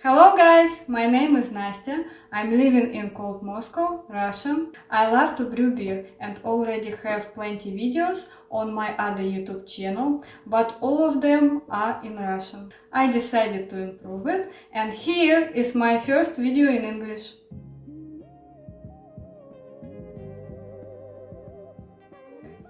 Hello guys, my name is Nastya. I'm living in cold Moscow, Russia. I love to brew beer and already have plenty videos on my other YouTube channel, but all of them are in Russian. I decided to improve it, and here is my first video in English.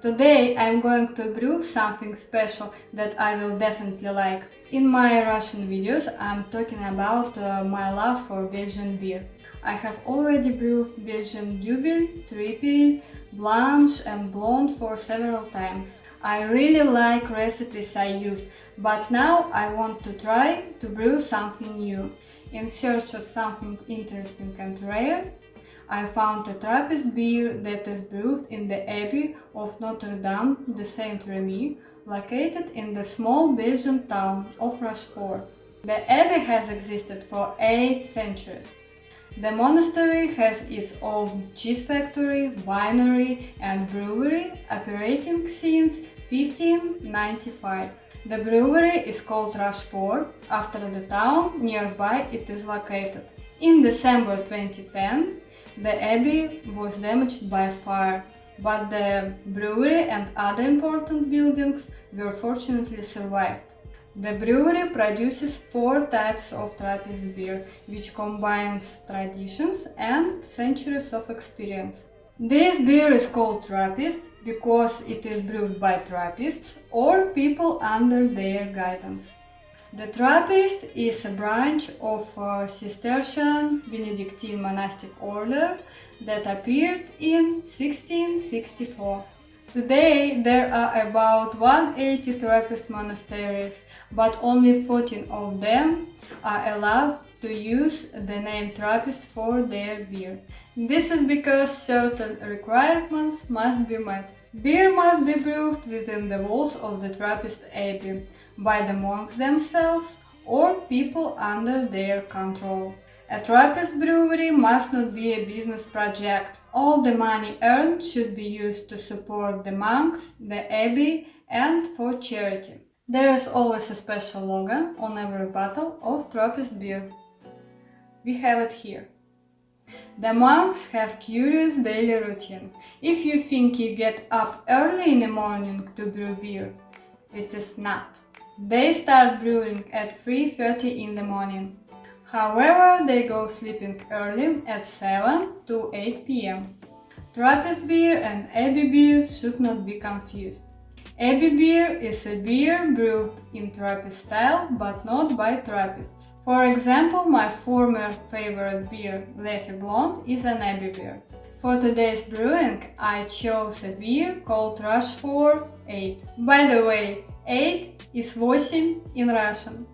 Today I'm going to brew something special that I will definitely like. In my Russian videos I'm talking about my love for Belgian beer. I have already brewed Belgian Double, Triple, Blanche and Blonde for several times. I really like recipes I used, but now I want to try to brew something new. In search of something interesting and rare, I found a Trappist beer that is brewed in the Abbey of Notre Dame de Saint-Remy, located in the small Belgian town of Rochefort. The abbey has existed for 8 centuries. The monastery has its own cheese factory, winery and brewery, operating since 1595. The brewery is called Rochefort after the town nearby it is located. In December 2010, the abbey was damaged by fire, but the brewery and other important buildings were fortunately survived. The brewery produces 4 types of Trappist beer, which combines traditions and centuries of experience. This beer is called Trappist because it is brewed by Trappists or people under their guidance. The Trappist is a branch of Cistercian Benedictine monastic order that appeared in 1664. Today there are about 180 Trappist monasteries, but only 14 of them are allowed to use the name Trappist for their beer. This is because certain requirements must be met. Beer must be brewed within the walls of the Trappist abbey, by the monks themselves or people under their control. A Trappist brewery must not be a business project. All the money earned should be used to support the monks, the abbey, and for charity. There is always a special logo on every bottle of Trappist beer. We have it here. The monks have curious daily routine. If you think you get up early in the morning to brew beer, this is not. They start brewing at 3:30 in the morning. However, they go sleeping early at 7 to 8 p.m. Trappist beer and Abbey beer should not be confused. Abbey beer is a beer brewed in Trappist style, but not by Trappists. For example, my former favorite beer, Leffe Blonde, is an Abbey beer. For today's brewing, I chose a beer called Rochefort 8. By the way, 8 is 8 in Russian.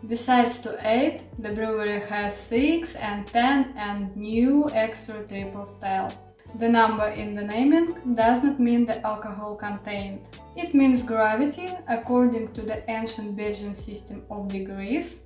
Besides to 8, the brewery has 6 and 10 and new extra triple style. The number in the naming does not mean the alcohol contained. It means gravity according to the ancient Belgian system of degrees,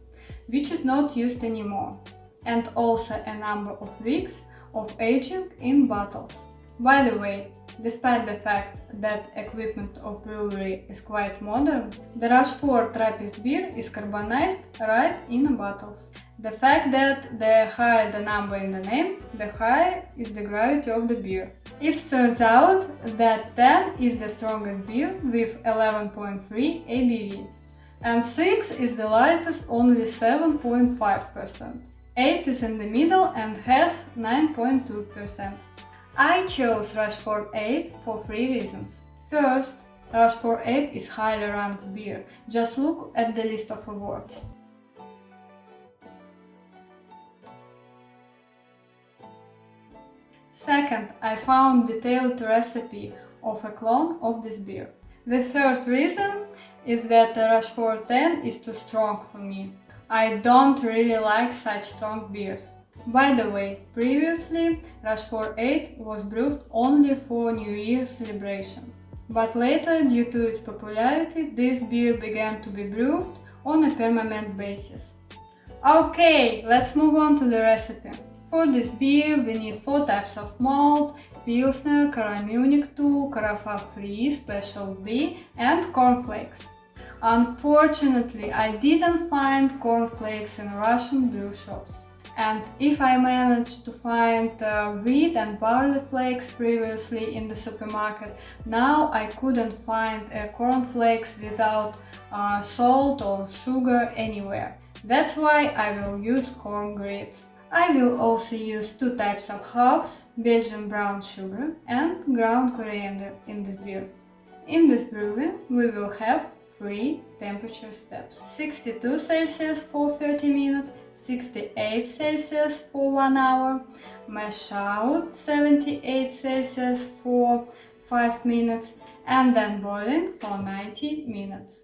which is not used anymore, and also a number of weeks of aging in bottles. By the way, despite the fact that equipment of brewery is quite modern, the Rochefort Trappist beer is carbonized right in bottles. The fact that the higher the number in the name, the higher is the gravity of the beer. It turns out that 10 is the strongest beer with 11.3 ABV, and 6 is the lightest, only 7.5%. 8 is in the middle and has 9.2%. I chose Rochefort 8 for 3 reasons. First, Rochefort 8 is highly ranked beer. Just look at the list of awards. Second, I found detailed recipe of a clone of this beer. The third reason is that the Rochefort 10 is too strong for me. I don't really like such strong beers. By the way, previously Rochefort 8 was brewed only for New Year celebration. But later, due to its popularity, this beer began to be brewed on a permanent basis. Okay, let's move on to the recipe. For this beer we need 4 types of malt: Pilsner, Karamunich 2, Carafa Free, Special B and cornflakes. Unfortunately, I didn't find cornflakes in Russian brew shops. And if I managed to find wheat and barley flakes previously in the supermarket, now I couldn't find cornflakes without salt or sugar anywhere. That's why I will use corn grits. I will also use two types of hops, Belgian brown sugar and ground coriander in this beer. In this brewing, we will have 3 temperature steps: 62 Celsius for 30 minutes, 68 Celsius for 1 hour, mash out 78 Celsius for 5 minutes, and then boiling for 90 minutes.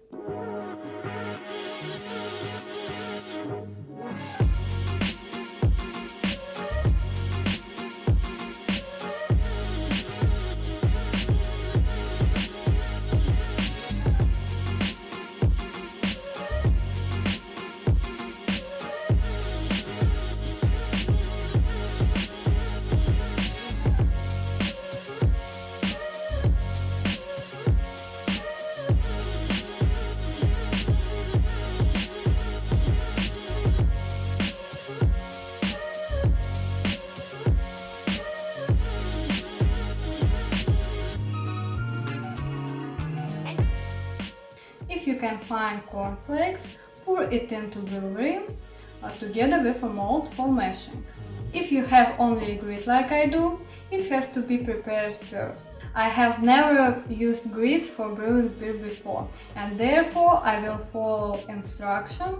If you can find cornflakes, pour it into brewery together with a mold for mashing. If you have only a grit like I do, it has to be prepared first. I have never used grits for brewing beer before, and therefore I will follow instructions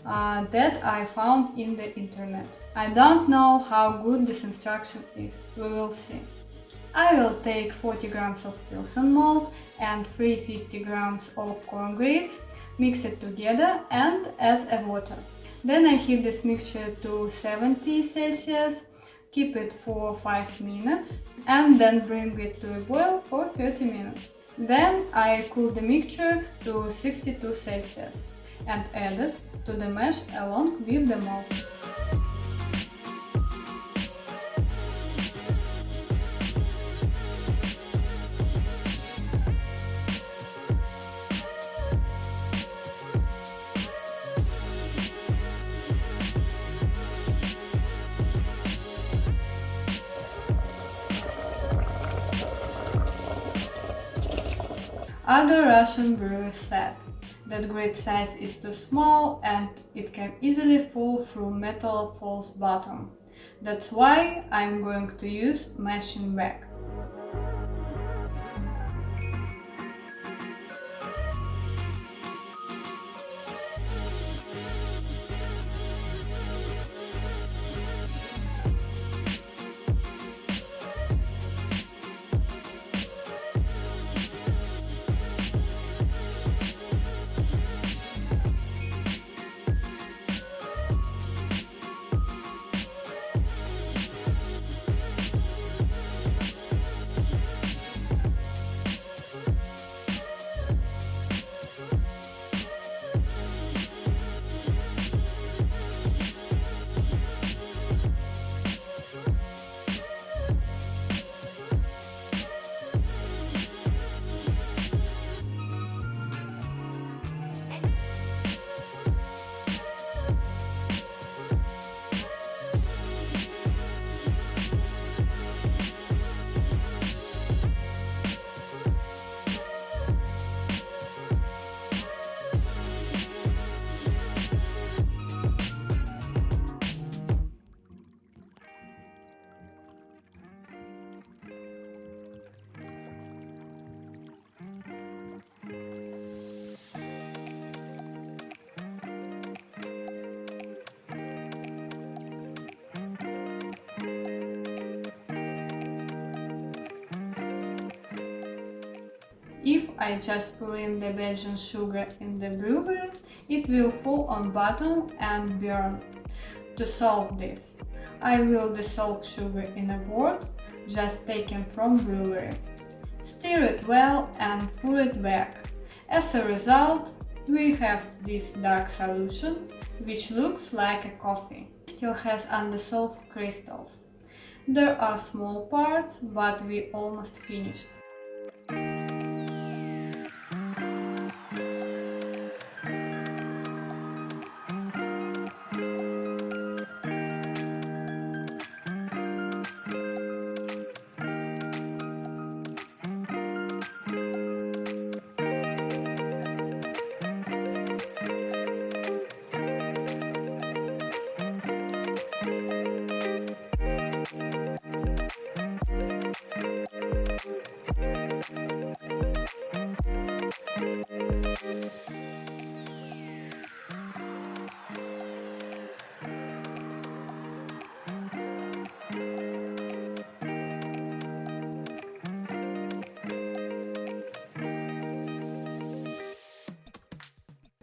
that I found in the internet. I don't know how good this instruction is, we will see. I will take 40 grams of Pilsen malt and 350 grams of corn grits, mix it together and add a water. Then I heat this mixture to 70 Celsius, keep it for 5 minutes and then bring it to a boil for 30 minutes. Then I cool the mixture to 62 Celsius and add it to the mash along with the malt. Other Russian brewers said that grit size is too small and it can easily fall through metal false bottom. That's why I'm going to use mashing bag. If I just pour in the Belgian sugar in the brewery, it will fall on bottom and burn. To solve this, I will dissolve sugar in a wort just taken from brewery. Stir it well and pour it back. As a result, we have this dark solution, which looks like a coffee. It still has undissolved crystals. There are small parts, but we almost finished.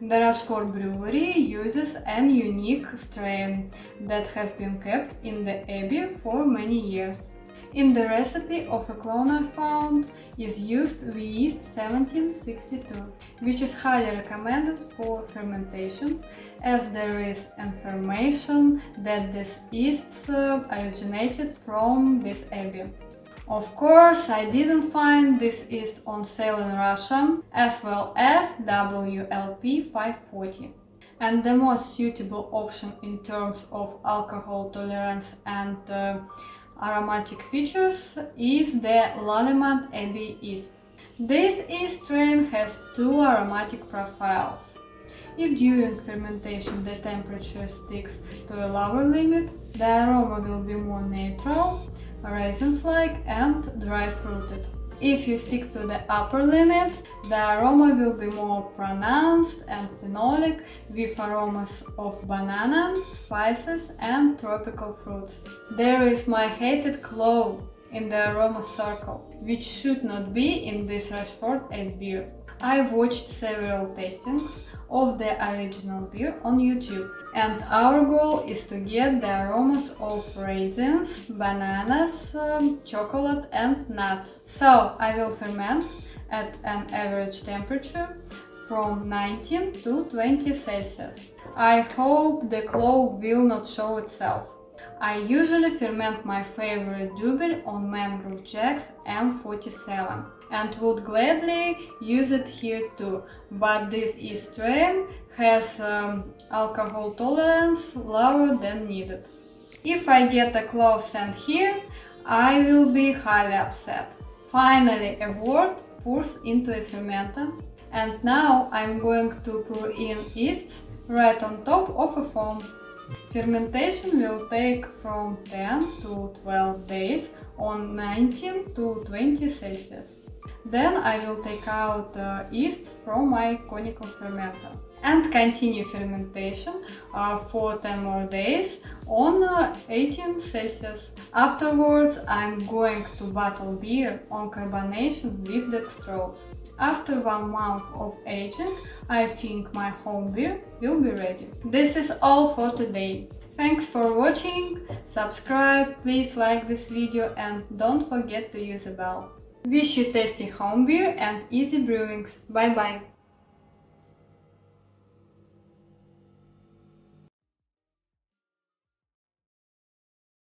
The Rochefort Brewery uses an unique strain that has been kept in the abbey for many years. In the recipe of a clone I found is used the yeast 1762, which is highly recommended for fermentation, as there is information that these yeasts originated from this abbey. Of course, I didn't find this yeast on sale in Russia, as well as WLP 540. And the most suitable option in terms of alcohol tolerance and aromatic features is the Lallemand Abbey yeast. This yeast strain has two aromatic profiles. If during fermentation the temperature sticks to a lower limit, the aroma will be more neutral, raisins-like and dry-fruited. If you stick to the upper limit, the aroma will be more pronounced and phenolic, with aromas of banana, spices and tropical fruits. There is my hated clove in the aroma circle, which should not be in this Rochefort 8 beer. I watched several tastings of the original beer on YouTube, and our goal is to get the aromas of raisins, bananas, chocolate and nuts. So I will ferment at an average temperature from 19 to 20 Celsius. I hope the clove will not show itself. I usually ferment my favorite dewberry on Mangrove Jack's M47 and would gladly use it here too, but this yeast strain has alcohol tolerance lower than needed. If I get a clove scent here, I will be highly upset. Finally, a wort pours into a fermenter, and now I'm going to pour in yeasts right on top of a foam. Fermentation will take from 10 to 12 days on 19 to 20 Celsius. Then I will take out yeast from my conical fermenter and continue fermentation for 10 more days on 18 Celsius. Afterwards, I'm going to bottle beer on carbonation with dextrose. After 1 month of aging, I think my home beer will be ready. This is all for today. Thanks for watching, subscribe, please like this video and don't forget to use a bell. Wish you tasty home beer and easy brewings. Bye bye!